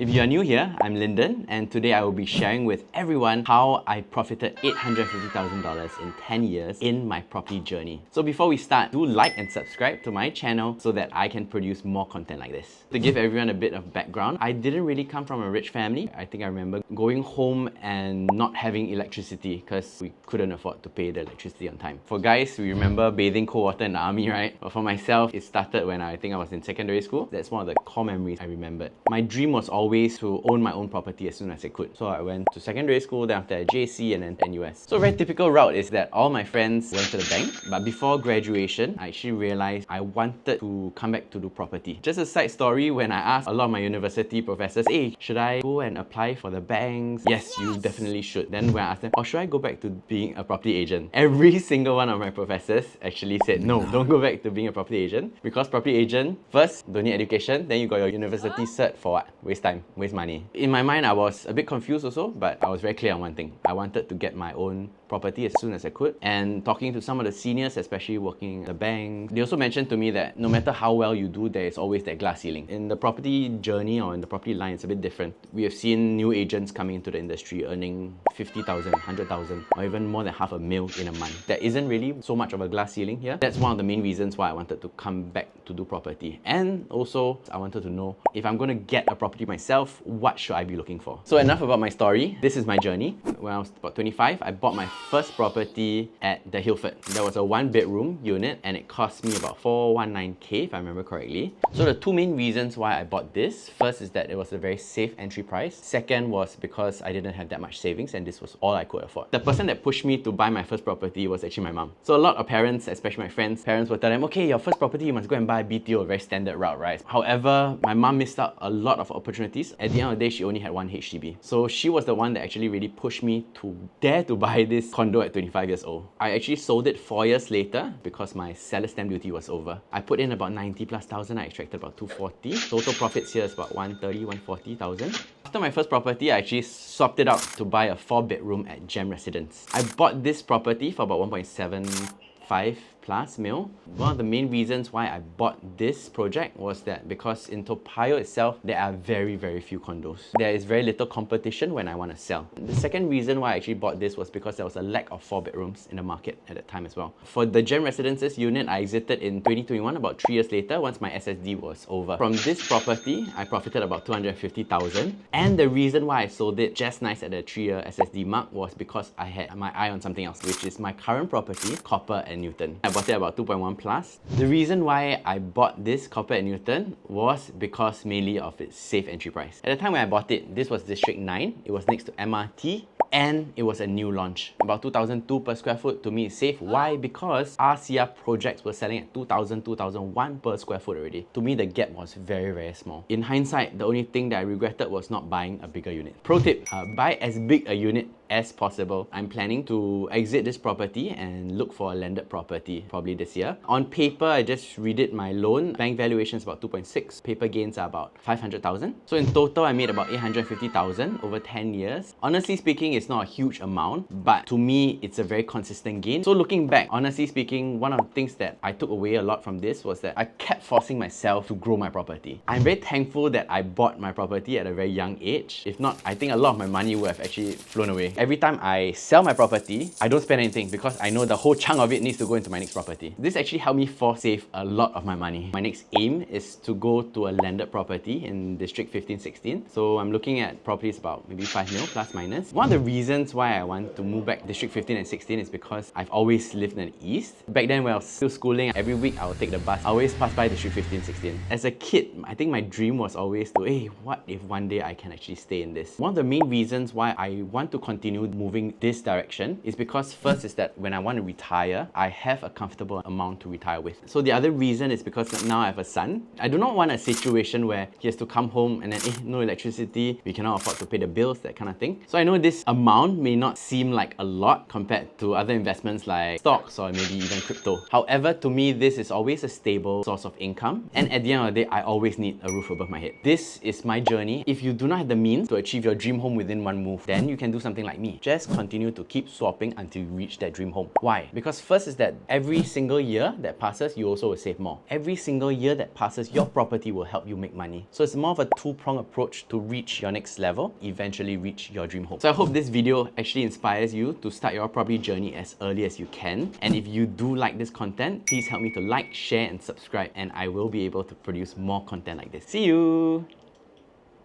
If you are new here, I'm Linden, and today I will be sharing with everyone how I profited $850,000 in 10 years in my property journey. So before we start, do like and subscribe to my channel so that I can produce more content like this. To give everyone a bit of background, I didn't really come from a rich family. I think I remember going home and not having electricity because we couldn't afford to pay the electricity on time. For guys, we remember bathing cold water in the army, right? But for myself, it started when I think I was in secondary school. That's one of the core memories I remembered. My dream was always to own my own property as soon as I could. So I went to secondary school, then after JC and then NUS. So a very typical route is that all my friends went to the bank, but before graduation, I actually realized I wanted to come back to do property. Just a side story, when I asked a lot of my university professors, hey, should I go and apply for the banks? Yes, you definitely should. Then when I asked them, or should I go back to being a property agent? Every single one of my professors actually said, no, don't go back to being a property agent, because property agent, first, don't need education, then you got your university cert for what? Waste time, waste money. In my mind, I was a bit confused also, but I was very clear on one thing. I wanted to get my own property as soon as I could. And talking to some of the seniors, especially working at the bank, they also mentioned to me that no matter how well you do, there is always that glass ceiling. In the property journey or in the property line, it's a bit different. We have seen new agents coming into the industry earning 50,000, 100,000, or even more than $500,000 in a month. There isn't really so much of a glass ceiling here. That's one of the main reasons why I wanted to come back to do property. And also, I wanted to know, if I'm going to get a property myself, what should I be looking for? So enough about my story. This is my journey. When I was about 25, I bought my first property at the Hillford. There was a 1-bedroom unit and it cost me about 419k if I remember correctly. So the two main reasons why I bought this, first is that it was a very safe entry price. Second was because I didn't have that much savings and this was all I could afford. The person that pushed me to buy my first property was actually my mom. So a lot of parents, especially my friends, parents would tell them, okay, your first property, you must go and buy a BTO, a very standard route, right? However, my mom missed out a lot of opportunities. At the end of the day, she only had one HDB. So she was the one that actually really pushed me to dare to buy this condo at 25 years old. I actually sold it 4 years later because my seller stamp duty was over. I put in about 90 plus thousand, I extracted about 240. Total profits here is about 130, 140,000. After my first property, I actually swapped it out to buy a 4-bedroom at Gem Residence. I bought this property for about 1.75 plus mil. One of the main reasons why I bought this project was that because in Toa Payoh itself, there are very few condos. There is very little competition when I want to sell. The second reason why I actually bought this was because there was a lack of 4-bedrooms in the market at that time as well. For the Gem Residences unit, I exited in 2021, about 3 years later, once my SSD was over. From this property, I profited about 250,000. And the reason why I sold it just nice at the 3-year SSD mark was because I had my eye on something else, which is my current property, Copper and Newton. I bought it about 2.1 plus. The reason why I bought this Copper at Newton was because mainly of its safe entry price. At the time when I bought it, this was District 9. It was next to MRT. And it was a new launch. About 2,002 per square foot to me is safe. Why? Because RCR projects were selling at 2,000, 2,001 per square foot already. To me, the gap was very small. In hindsight, the only thing that I regretted was not buying a bigger unit. Pro tip, buy as big a unit as possible. I'm planning to exit this property and look for a landed property probably this year. On paper, I just redid my loan. Bank valuation is about 2.6. Paper gains are about 500,000. So in total, I made about 850,000 over 10 years. Honestly speaking, it's not a huge amount, but to me, it's a very consistent gain. So looking back, honestly speaking, one of the things that I took away a lot from this was that I kept forcing myself to grow my property. I'm very thankful that I bought my property at a very young age. If not, I think a lot of my money would have actually flown away. Every time I sell my property, I don't spend anything because I know the whole chunk of it needs to go into my next property. This actually helped me save a lot of my money. My next aim is to go to a landed property in District 15, 16. So I'm looking at properties about maybe 5 mil plus minus. One of the reasons why I want to move back District 15 and 16 is because I've always lived in the East. Back then when I was still schooling, every week I would take the bus. I always pass by District 15, 16. As a kid, I think my dream was always to, hey, what if one day I can actually stay in this? One of the main reasons why I want to continue moving this direction is because first is that when I want to retire, I have a comfortable amount to retire with. So the other reason is because now I have a son. I do not want a situation where he has to come home and then, no electricity, we cannot afford to pay the bills, that kind of thing. So I know this amount may not seem like a lot compared to other investments like stocks or maybe even crypto. However, to me, this is always a stable source of income. And at the end of the day, I always need a roof above my head. This is my journey. If you do not have the means to achieve your dream home within one move, then you can do something like like me. Just continue to keep swapping until you reach that dream home. Why? Because first is that every single year that passes, you also will save more. Every single year that passes, your property will help you make money. So it's more of a two-pronged approach to reach your next level, eventually reach your dream home. So I hope this video actually inspires you to start your property journey as early as you can. And if you do like this content, please help me to like, share, and subscribe, and I will be able to produce more content like this. See you!